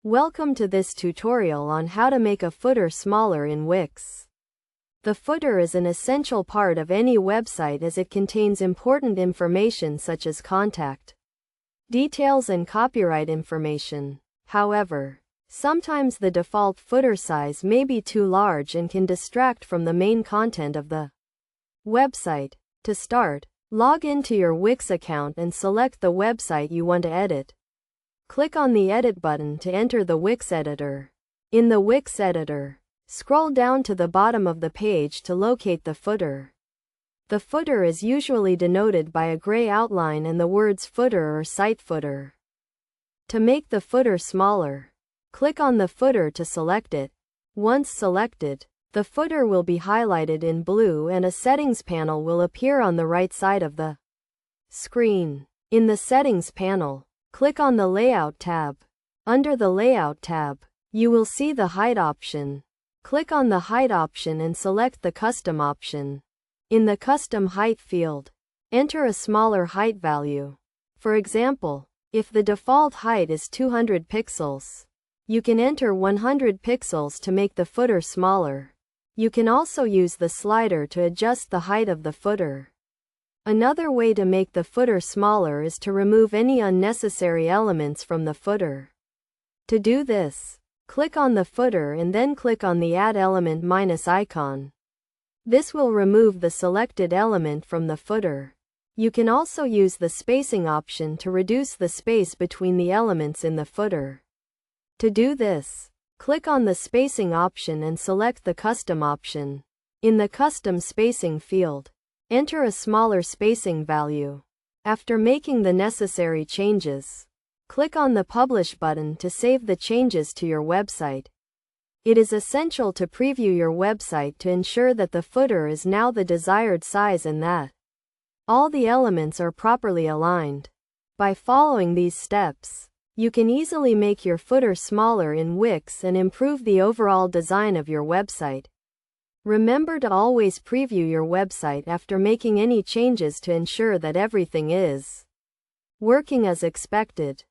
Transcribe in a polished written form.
Welcome to this tutorial on how to make a footer smaller in Wix. The footer is an essential part of any website as it contains important information such as contact details and copyright information. However, sometimes the default footer size may be too large and can distract from the main content of the website. To start, log into your Wix account and select the website you want to edit. Click on the Edit button to enter the Wix editor. In the Wix editor, scroll down to the bottom of the page to locate the footer. The footer is usually denoted by a gray outline and the words footer or site footer. To make the footer smaller, click on the footer to select it. Once selected, the footer will be highlighted in blue and a settings panel will appear on the right side of the screen. In the settings panel, click on the Layout tab. Under the Layout tab, you will see the Height option. Click on the Height option and select the Custom option. In the Custom Height field, enter a smaller height value. For example, if the default height is 200 pixels, you can enter 100 pixels to make the footer smaller. You can also use the slider to adjust the height of the footer. Another way to make the footer smaller is to remove any unnecessary elements from the footer. To do this, click on the footer and then click on the Add Element minus icon. This will remove the selected element from the footer. You can also use the spacing option to reduce the space between the elements in the footer. To do this, click on the spacing option and select the Custom option. In the Custom Spacing field, enter a smaller spacing value. After making the necessary changes, click on the Publish button to save the changes to your website. It is essential to preview your website to ensure that the footer is now the desired size and that all the elements are properly aligned. By following these steps, you can easily make your footer smaller in Wix and improve the overall design of your website. Remember to always preview your website after making any changes to ensure that everything is working as expected.